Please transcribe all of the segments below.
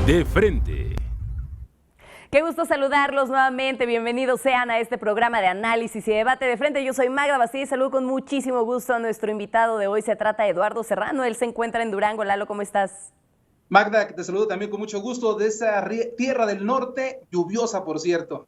De frente. Qué gusto saludarlos nuevamente, bienvenidos sean a este programa de análisis y debate de frente. Yo soy Magda Bastida y saludo con muchísimo gusto a nuestro invitado de hoy. Se trata de Eduardo Serrano, él se encuentra en Durango. Lalo, ¿cómo estás? Magda, te saludo también con mucho gusto de esa tierra del norte, lluviosa por cierto.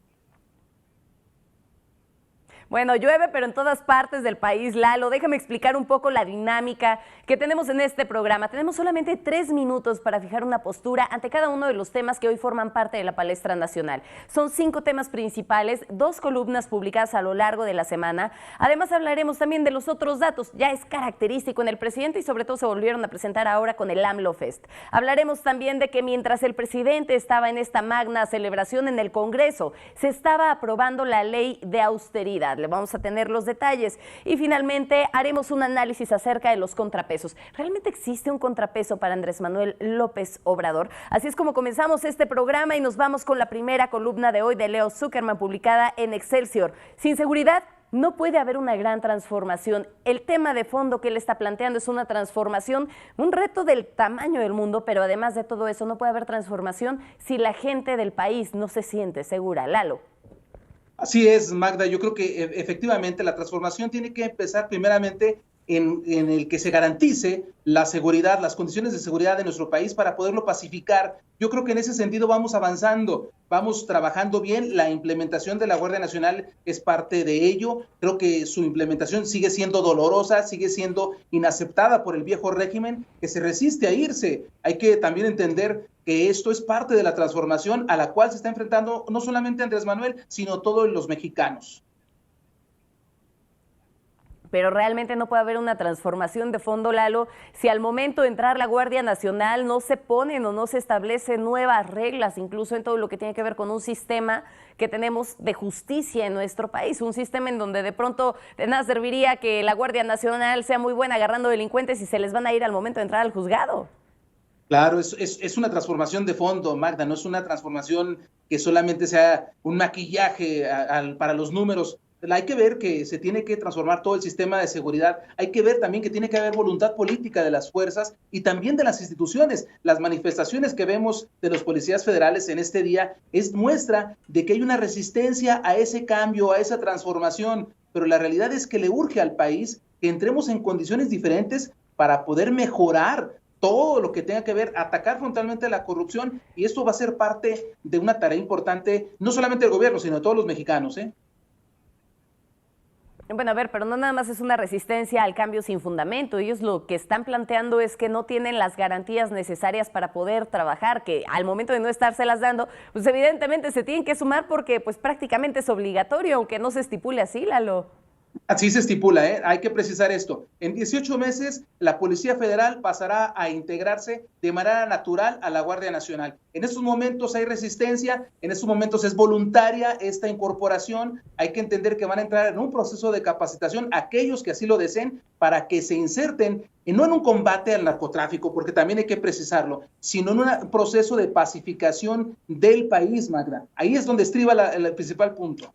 Bueno, llueve, pero en todas partes del país, Lalo. Déjame explicar un poco la dinámica que tenemos en este programa. Tenemos solamente 3 minutos para fijar una postura ante cada uno de los temas que hoy forman parte de la palestra nacional. Son 5 temas principales, 2 columnas publicadas a lo largo de la semana. Además, hablaremos también de los otros datos. Ya es característico en el presidente y sobre todo se volvieron a presentar ahora con el AMLO Fest. Hablaremos también de que mientras el presidente estaba en esta magna celebración en el Congreso, se estaba aprobando la ley de austeridad. Le vamos a tener los detalles y finalmente haremos un análisis acerca de los contrapesos. ¿Realmente existe un contrapeso para Andrés Manuel López Obrador? Así es como comenzamos este programa y nos vamos con la primera columna de hoy de Leo Zuckerman publicada en Excelsior. Sin seguridad no puede haber una gran transformación. El tema de fondo que él está planteando es una transformación, un reto del tamaño del mundo, pero además de todo eso no puede haber transformación si la gente del país no se siente segura. Lalo. Así es, Magda, yo creo que efectivamente la transformación tiene que empezar primeramente en el que se garantice la seguridad, las condiciones de seguridad de nuestro país para poderlo pacificar. Yo creo que en ese sentido vamos avanzando, vamos trabajando bien. La implementación de la Guardia Nacional es parte de ello. Creo que su implementación sigue siendo dolorosa, sigue siendo inaceptada por el viejo régimen que se resiste a irse. Hay que también entender que esto es parte de la transformación a la cual se está enfrentando no solamente Andrés Manuel, sino todos los mexicanos. Pero realmente no puede haber una transformación de fondo, Lalo, si al momento de entrar la Guardia Nacional no se ponen o no se establecen nuevas reglas, incluso en todo lo que tiene que ver con un sistema que tenemos de justicia en nuestro país, un sistema en donde de pronto de nada serviría que la Guardia Nacional sea muy buena agarrando delincuentes y se les van a ir al momento de entrar al juzgado. Claro, es una transformación de fondo, Magda, no es una transformación que solamente sea un maquillaje para los números. Hay que ver que se tiene que transformar todo el sistema de seguridad. Hay que ver también que tiene que haber voluntad política de las fuerzas y también de las instituciones. Las manifestaciones que vemos de los policías federales en este día es muestra de que hay una resistencia a ese cambio, a esa transformación. Pero la realidad es que le urge al país que entremos en condiciones diferentes para poder mejorar todo lo que tenga que ver, atacar frontalmente la corrupción, y esto va a ser parte de una tarea importante, no solamente del gobierno, sino de todos los mexicanos, ¿eh? Bueno, a ver, pero no nada más es una resistencia al cambio sin fundamento. Ellos lo que están planteando es que no tienen las garantías necesarias para poder trabajar, que al momento de no estárselas dando, pues evidentemente se tienen que sumar porque pues prácticamente es obligatorio, aunque no se estipule así, Lalo. Así se estipula, ¿eh? Hay que precisar esto. En 18 meses, la Policía Federal pasará a integrarse de manera natural a la Guardia Nacional. En estos momentos hay resistencia, en estos momentos es voluntaria esta incorporación. Hay que entender que van a entrar en un proceso de capacitación aquellos que así lo deseen para que se inserten, y no en un combate al narcotráfico, porque también hay que precisarlo, sino en un proceso de pacificación del país, Magda. Ahí es donde estriba el principal punto.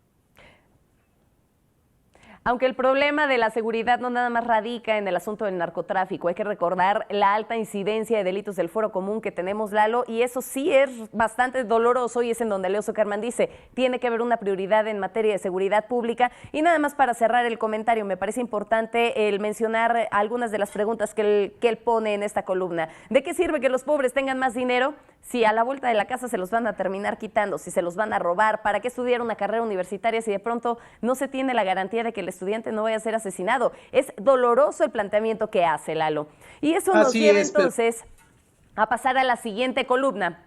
Aunque el problema de la seguridad no nada más radica en el asunto del narcotráfico, hay que recordar la alta incidencia de delitos del fuero común que tenemos, Lalo, y eso sí es bastante doloroso y es en donde Leo Zuckerman dice, tiene que haber una prioridad en materia de seguridad pública. Y nada más para cerrar el comentario, me parece importante el mencionar algunas de las preguntas que él pone en esta columna. ¿De qué sirve que los pobres tengan más dinero si a la vuelta de la casa se los van a terminar quitando, si se los van a robar? ¿Para qué estudiar una carrera universitaria si de pronto no se tiene la garantía de que el estudiante no vaya a ser asesinado? Es doloroso el planteamiento que hace, Lalo. Y eso nos lleva entonces a pasar a la siguiente columna.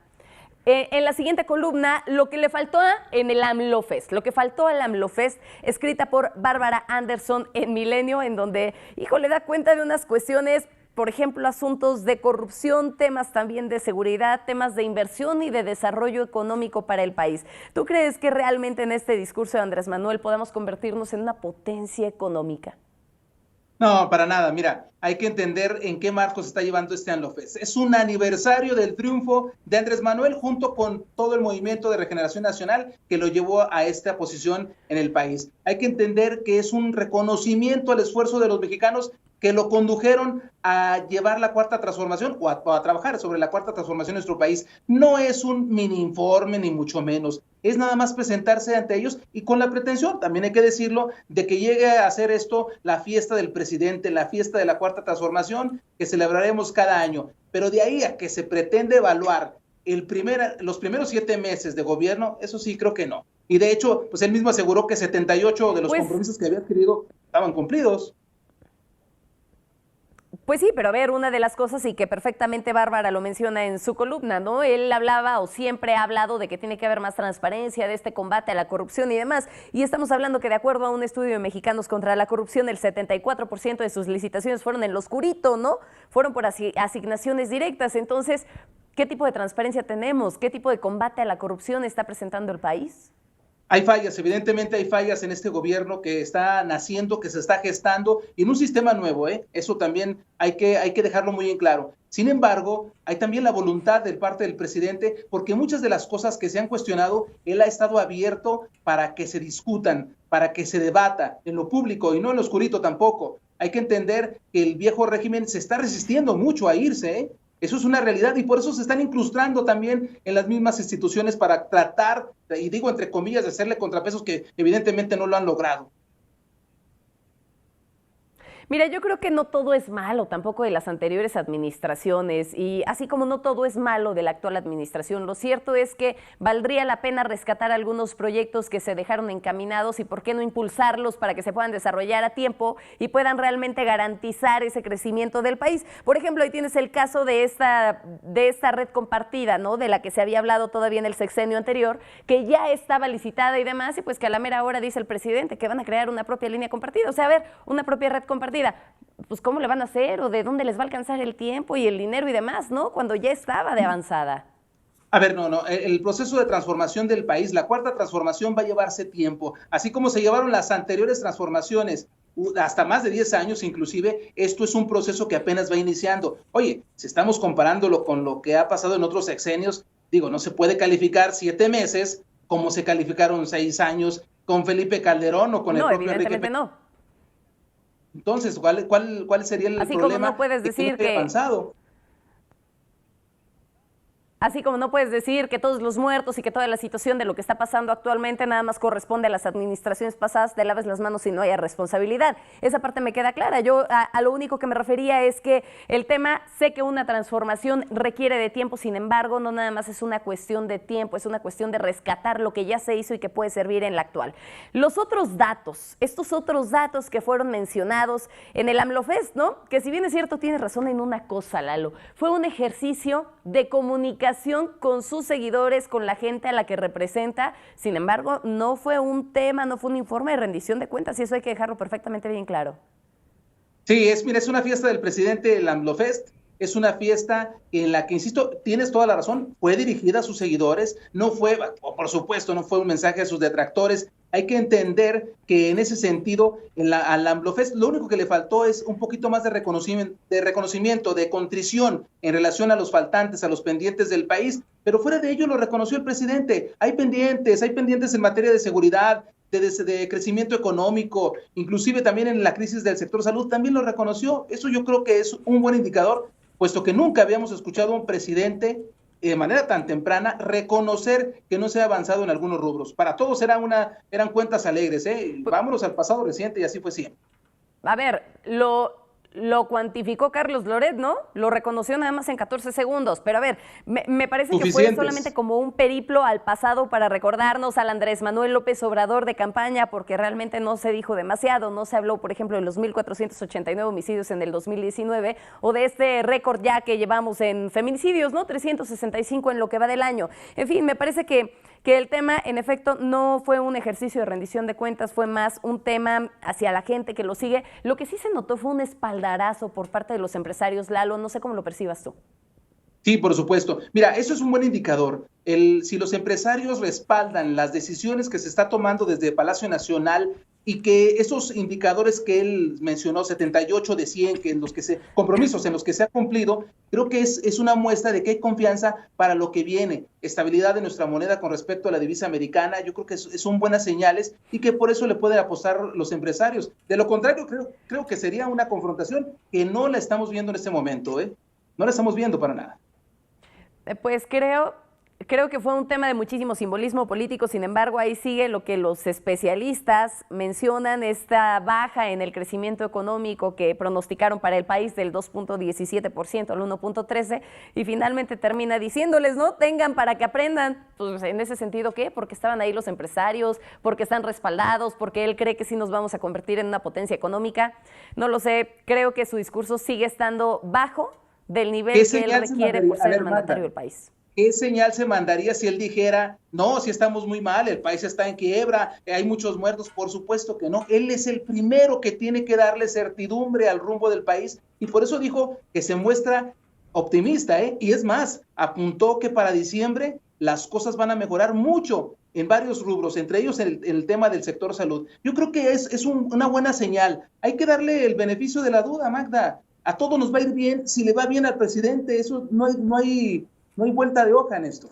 En la siguiente columna, lo que le faltó en el AMLO Fest, lo que faltó al AMLO Fest, escrita por Bárbara Anderson en Milenio, en donde, híjole, da cuenta de unas cuestiones, por ejemplo, asuntos de corrupción, temas también de seguridad, temas de inversión y de desarrollo económico para el país. ¿Tú crees que realmente en este discurso de Andrés Manuel podamos convertirnos en una potencia económica? No, para nada. Mira, hay que entender en qué marco se está llevando este AMLOFest. Es un aniversario del triunfo de Andrés Manuel junto con todo el movimiento de regeneración nacional que lo llevó a esta posición en el país. Hay que entender que es un reconocimiento al esfuerzo de los mexicanos que lo condujeron a llevar la cuarta transformación o a trabajar sobre la cuarta transformación de nuestro país. No es un mini informe, ni mucho menos. Es nada más presentarse ante ellos y con la pretensión, también hay que decirlo, de que llegue a hacer esto la fiesta del presidente, la fiesta de la cuarta transformación que celebraremos cada año. Pero de ahí a que se pretende evaluar los primeros 7 meses de gobierno, eso sí creo que no. Y de hecho, pues él mismo aseguró que 78 de los compromisos que había adquirido estaban cumplidos. Pues sí, pero a ver, una de las cosas y que perfectamente Bárbara lo menciona en su columna, ¿no? Él hablaba o siempre ha hablado de que tiene que haber más transparencia, de este combate a la corrupción y demás. Y estamos hablando que de acuerdo a un estudio de Mexicanos contra la Corrupción, el 74% de sus licitaciones fueron en lo oscurito, ¿no? Fueron por asignaciones directas. Entonces, ¿qué tipo de transparencia tenemos? ¿Qué tipo de combate a la corrupción está presentando el país? Hay fallas, evidentemente hay fallas en este gobierno que está naciendo, que se está gestando y en un sistema nuevo, ¿eh? Eso también hay que dejarlo muy en claro. Sin embargo, hay también la voluntad de parte del presidente, porque muchas de las cosas que se han cuestionado, él ha estado abierto para que se discutan, para que se debata en lo público y no en lo oscurito tampoco. Hay que entender que el viejo régimen se está resistiendo mucho a irse, ¿eh? Eso es una realidad y por eso se están incrustando también en las mismas instituciones para tratar, y digo entre comillas, de hacerle contrapesos que evidentemente no lo han logrado. Mira, yo creo que no todo es malo tampoco de las anteriores administraciones y así como no todo es malo de la actual administración, lo cierto es que valdría la pena rescatar algunos proyectos que se dejaron encaminados y por qué no impulsarlos para que se puedan desarrollar a tiempo y puedan realmente garantizar ese crecimiento del país. Por ejemplo, ahí tienes el caso de esta red compartida, ¿no? De la que se había hablado todavía en el sexenio anterior, que ya estaba licitada y demás, y pues que a la mera hora dice el presidente que van a crear una propia línea compartida, o sea, a ver, una propia red compartida. Pues cómo le van a hacer o de dónde les va a alcanzar el tiempo y el dinero y demás, ¿no? Cuando ya estaba de avanzada. A ver, no, el proceso de transformación del país, la cuarta transformación va a llevarse tiempo, así como se llevaron las anteriores transformaciones, hasta más de 10 años inclusive, esto es un proceso que apenas va iniciando. Oye, si estamos comparándolo con lo que ha pasado en otros sexenios, digo, no se puede calificar 7 meses como se calificaron 6 años con Felipe Calderón o con el propio Enrique. Evidentemente no. Entonces, ¿cuál sería el Así problema? Como no puedes decir que avanzado. Así como no puedes decir que todos los muertos y que toda la situación de lo que está pasando actualmente nada más corresponde a las administraciones pasadas, te laves las manos y no haya responsabilidad. Esa parte me queda clara. Yo a lo único que me refería es que el tema, sé que una transformación requiere de tiempo, sin embargo, no nada más es una cuestión de tiempo, es una cuestión de rescatar lo que ya se hizo y que puede servir en la actual. Los otros datos, estos otros datos que fueron mencionados en el AMLOFest, ¿no? Que si bien es cierto, tienes razón en una cosa, Lalo, fue un ejercicio de comunicación con sus seguidores, con la gente a la que representa. Sin embargo, no fue un tema, no fue un informe de rendición de cuentas y eso hay que dejarlo perfectamente bien claro. Sí, mira, es una fiesta del presidente, el AMLOFest. Es una fiesta en la que, insisto, tienes toda la razón, fue dirigida a sus seguidores, no fue, por supuesto, no fue un mensaje a sus detractores. Hay que entender que en ese sentido, al AMLOFest, lo único que le faltó es un poquito más de reconocimiento, de contrición en relación a los faltantes, a los pendientes del país, pero fuera de ello lo reconoció el presidente. Hay pendientes en materia de seguridad, de crecimiento económico, inclusive también en la crisis del sector salud, también lo reconoció. Eso yo creo que es un buen indicador, puesto que nunca habíamos escuchado a un presidente de manera tan temprana reconocer que no se ha avanzado en algunos rubros. Para todos eran cuentas alegres, ¿eh? Vámonos al pasado reciente y así fue siempre. A ver, lo cuantificó Carlos Loret, ¿no? Lo reconoció nada más en 14 segundos. Pero a ver, me parece que fue solamente como un periplo al pasado para recordarnos al Andrés Manuel López Obrador de campaña, porque realmente no se dijo demasiado. No se habló, por ejemplo, de los 1,489 homicidios en el 2019 o de este récord ya que llevamos en feminicidios, ¿no? 365 en lo que va del año. En fin, me parece que el tema, en efecto, no fue un ejercicio de rendición de cuentas, fue más un tema hacia la gente que lo sigue. Lo que sí se notó fue un espaldarazo por parte de los empresarios, Lalo, no sé cómo lo percibas tú. Sí, por supuesto. Mira, eso es un buen indicador. Si los empresarios respaldan las decisiones que se está tomando desde Palacio Nacional, y que esos indicadores que él mencionó, 78 de 100, que en los que compromisos en los que se ha cumplido, creo que es una muestra de que hay confianza para lo que viene, estabilidad de nuestra moneda con respecto a la divisa americana. Yo creo que son buenas señales y que por eso le pueden apostar los empresarios. De lo contrario, creo que sería una confrontación que no la estamos viendo en este momento, ¿eh? No la estamos viendo para nada. Pues creo que fue un tema de muchísimo simbolismo político, sin embargo, ahí sigue lo que los especialistas mencionan, esta baja en el crecimiento económico que pronosticaron para el país del 2.17% al 1.13%, y finalmente termina diciéndoles, no, tengan para que aprendan. Pues en ese sentido, ¿qué? Porque estaban ahí los empresarios, porque están respaldados, porque él cree que sí nos vamos a convertir en una potencia económica. No lo sé, creo que su discurso sigue estando bajo del nivel que él requiere por ser el mandatario del país. ¿Qué señal se mandaría si él dijera, no, si estamos muy mal, el país está en quiebra, hay muchos muertos? Por supuesto que no. Él es el primero que tiene que darle certidumbre al rumbo del país, y por eso dijo que se muestra optimista, ¿eh? Y es más, apuntó que para diciembre las cosas van a mejorar mucho en varios rubros, entre ellos el tema del sector salud. Yo creo que es una buena señal. Hay que darle el beneficio de la duda, Magda. A todos nos va a ir bien si le va bien al presidente. Eso no hay vuelta de hoja en esto.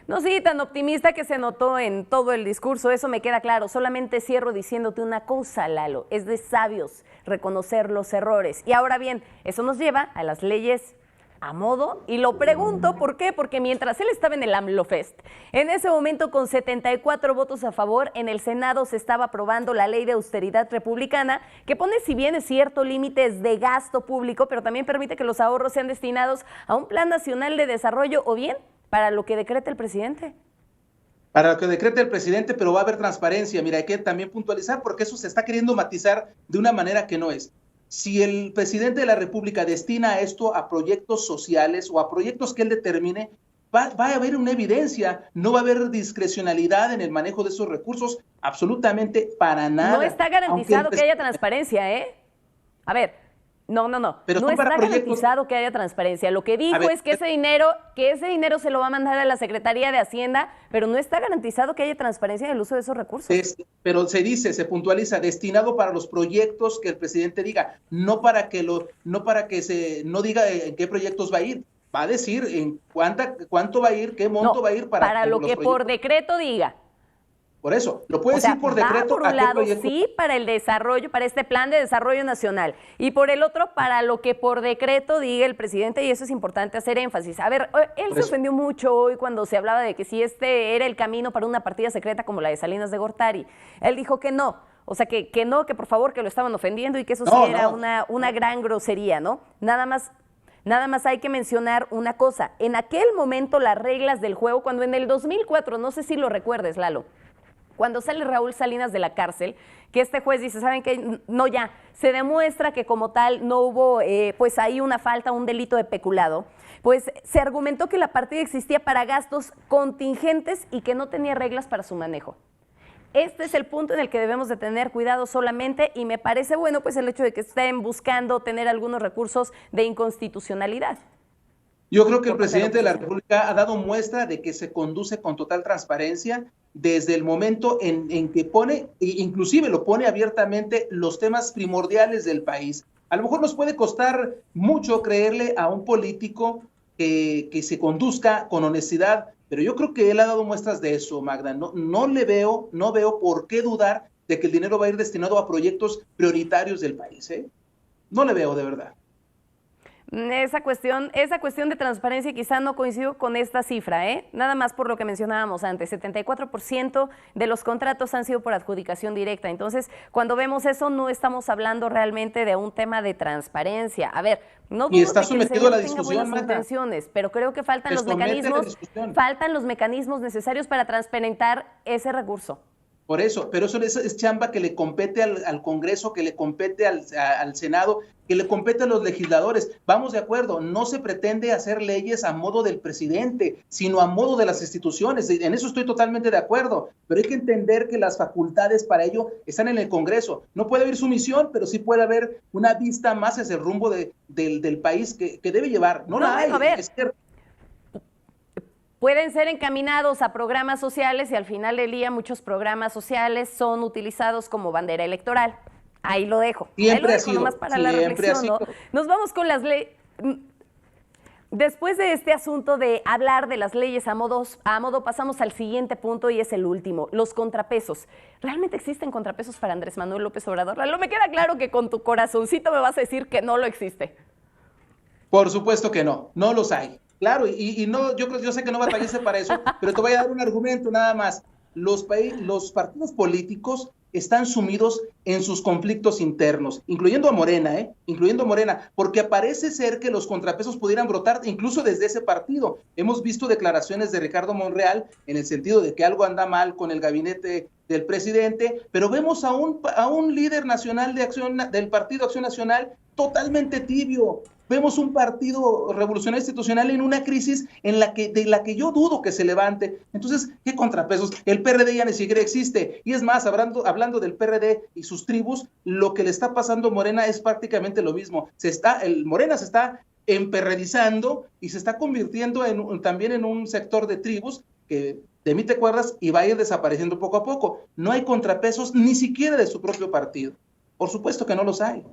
No, sí, tan optimista que se notó en todo el discurso, eso me queda claro. Solamente cierro diciéndote una cosa, Lalo, es de sabios reconocer los errores. Y ahora bien, eso nos lleva a las leyes a modo, y lo pregunto, ¿por qué? Porque mientras él estaba en el AMLOFest, en ese momento con 74 votos a favor, en el Senado se estaba aprobando la ley de austeridad republicana, que pone, si bien es cierto, límites de gasto público, pero también permite que los ahorros sean destinados a un plan nacional de desarrollo o bien para lo que decrete el presidente. Para lo que decrete el presidente, pero va a haber transparencia. Mira, hay que también puntualizar, porque eso se está queriendo matizar de una manera que no es. Si el presidente de la República destina esto a proyectos sociales o a proyectos que él determine, va a haber una evidencia, no va a haber discrecionalidad en el manejo de esos recursos, absolutamente para nada. No está garantizado que haya transparencia, ¿eh? A ver, no. Pero no está garantizado que haya transparencia. Lo que dijo es que ese dinero se lo va a mandar a la Secretaría de Hacienda, pero no está garantizado que haya transparencia en el uso de esos recursos. Pero se puntualiza, destinado para los proyectos que el presidente diga, no para que no diga en qué proyectos va a ir. Va a decir en cuánto va a ir, qué monto va a ir para lo que por decreto diga. Por eso, lo puede decir por decreto. Por un lado, sí, para el desarrollo, para este plan de desarrollo nacional, y por el otro, para lo que por decreto diga el presidente, y eso es importante hacer énfasis. A ver, él se ofendió mucho hoy cuando se hablaba de que si este era el camino para una partida secreta como la de Salinas de Gortari. Él dijo que no, o sea, que no, que por favor, que lo estaban ofendiendo y que eso sí era una gran grosería, ¿no? Nada más hay que mencionar una cosa. En aquel momento las reglas del juego, cuando en el 2004, no sé si lo recuerdes, Lalo, cuando sale Raúl Salinas de la cárcel, que este juez dice, ¿saben qué? No, ya, se demuestra que como tal no hubo, pues ahí una falta, un delito de peculado, pues se argumentó que la partida existía para gastos contingentes y que no tenía reglas para su manejo. Este es el punto en el que debemos de tener cuidado solamente, y me parece bueno pues el hecho de que estén buscando tener algunos recursos de inconstitucionalidad. Yo creo que el presidente de la República ha dado muestra de que se conduce con total transparencia desde el momento en que pone, inclusive lo pone abiertamente, los temas primordiales del país. A lo mejor nos puede costar mucho creerle a un político que se conduzca con honestidad, pero yo creo que él ha dado muestras de eso, Magda. No veo por qué dudar de que el dinero va a ir destinado a proyectos prioritarios del país, ¿eh? No le veo, de verdad. Esa cuestión de transparencia quizá no coincido con esta cifra, ¿eh? Nada más por lo que mencionábamos antes, 74% de los contratos han sido por adjudicación directa. Entonces, cuando vemos eso, no estamos hablando realmente de un tema de transparencia. A ver, no dudo está de que el sometido a la señor tenga discusión, buenas Marta. intenciones, pero creo que faltan los mecanismos necesarios para transparentar ese recurso. Por eso, pero eso es chamba que le compete al Congreso, que le compete al Senado, que le compete a los legisladores. Vamos de acuerdo, no se pretende hacer leyes a modo del presidente, sino a modo de las instituciones. En eso estoy totalmente de acuerdo, pero hay que entender que las facultades para ello están en el Congreso. No puede haber sumisión, pero sí puede haber una vista más hacia el rumbo del país que debe llevar. No la hay. A ver. pueden ser encaminados a programas sociales y al final del día muchos programas sociales son utilizados como bandera electoral. Ahí lo dejo. Siempre ha sido, nomás para la reflexión, ¿no? Nos vamos con las leyes. Después de este asunto de hablar de las leyes a modo, pasamos al siguiente punto y es el último, los contrapesos. ¿Realmente existen contrapesos para Andrés Manuel López Obrador? Lalo, me queda claro que con tu corazoncito me vas a decir que no lo existe. Por supuesto que no, no los hay. Claro, y no, yo sé que no batallaste para eso, pero te voy a dar un argumento nada más. Los partidos políticos están sumidos en sus conflictos internos, incluyendo a Morena, porque parece ser que los contrapesos pudieran brotar incluso desde ese partido. Hemos visto declaraciones de Ricardo Monreal en el sentido de que algo anda mal con el gabinete del presidente, pero vemos a un líder nacional del Partido Acción Nacional totalmente tibio. Vemos un partido revolucionario institucional en una crisis de la que yo dudo que se levante. Entonces, ¿qué contrapesos? El PRD ya ni siquiera existe. Y es más, hablando del PRD y sus tribus, lo que le está pasando a Morena es prácticamente lo mismo. Morena se está emperredizando y se está convirtiendo también en un sector de tribus que, de mí te acuerdas, y va a ir desapareciendo poco a poco. No hay contrapesos ni siquiera de su propio partido. Por supuesto que no los hay.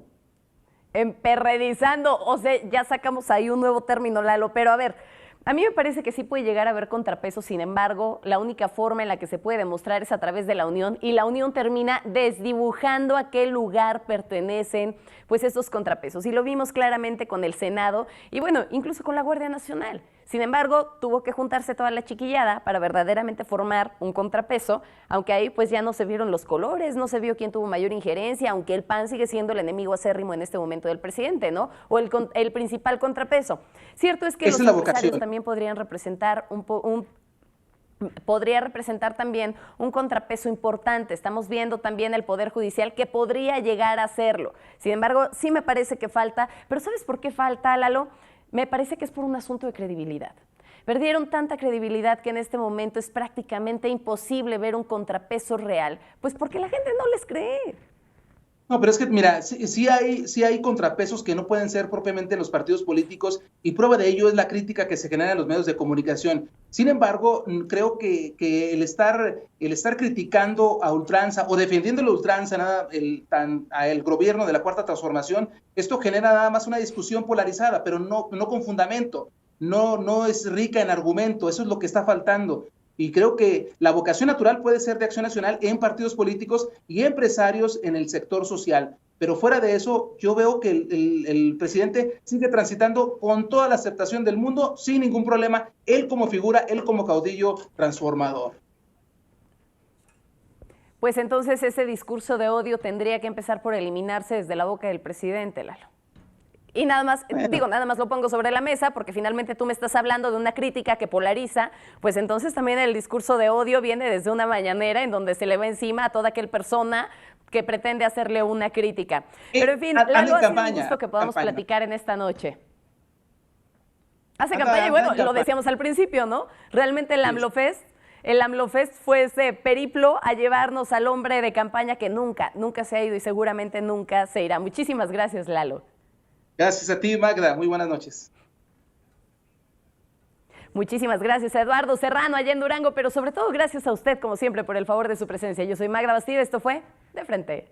Emperredizando, o sea, ya sacamos ahí un nuevo término, Lalo, pero a ver, a mí me parece que sí puede llegar a haber contrapesos, sin embargo, la única forma en la que se puede demostrar es a través de la unión, y la unión termina desdibujando a qué lugar pertenecen pues estos contrapesos, y lo vimos claramente con el Senado, y bueno, incluso con la Guardia Nacional. Sin embargo, tuvo que juntarse toda la chiquillada para verdaderamente formar un contrapeso, aunque ahí pues ya no se vieron los colores, no se vio quién tuvo mayor injerencia, aunque el PAN sigue siendo el enemigo acérrimo en este momento del presidente, ¿no? O el principal contrapeso. Cierto es que los empresarios también podrían representar podría representar también un contrapeso importante. Estamos viendo también el Poder Judicial que podría llegar a hacerlo. Sin embargo, sí me parece que falta, pero ¿sabes por qué falta, Lalo? Me parece que es por un asunto de credibilidad. Perdieron tanta credibilidad que en este momento es prácticamente imposible ver un contrapeso real, pues porque la gente no les cree. No, pero es que, mira, sí hay contrapesos que no pueden ser propiamente en los partidos políticos, y prueba de ello es la crítica que se genera en los medios de comunicación. Sin embargo, creo que el estar criticando a ultranza o defendiendo la ultranza el gobierno de la Cuarta Transformación, esto genera nada más una discusión polarizada, pero no con fundamento, no es rica en argumento. Eso es lo que está faltando. Y creo que la vocación natural puede ser de Acción Nacional en partidos políticos y empresarios en el sector social. Pero fuera de eso, yo veo que el presidente sigue transitando con toda la aceptación del mundo, sin ningún problema, él como figura, él como caudillo transformador. Pues entonces ese discurso de odio tendría que empezar por eliminarse desde la boca del presidente, Lalo. Y nada más, nada más lo pongo sobre la mesa porque finalmente tú me estás hablando de una crítica que polariza, pues entonces también el discurso de odio viene desde una mañanera en donde se le va encima a toda aquella persona que pretende hacerle una crítica. Pero en fin, Lalo, ha sido un gusto que podamos platicar en esta noche. Hace campaña y bueno, lo decíamos al principio, ¿no? Realmente el AMLOFest fue ese periplo a llevarnos al hombre de campaña que nunca se ha ido y seguramente nunca se irá. Muchísimas gracias, Lalo. Gracias a ti, Magda. Muy buenas noches. Muchísimas gracias a Eduardo Serrano allá en Durango, pero sobre todo gracias a usted, como siempre, por el favor de su presencia. Yo soy Magda Bastida, esto fue De Frente.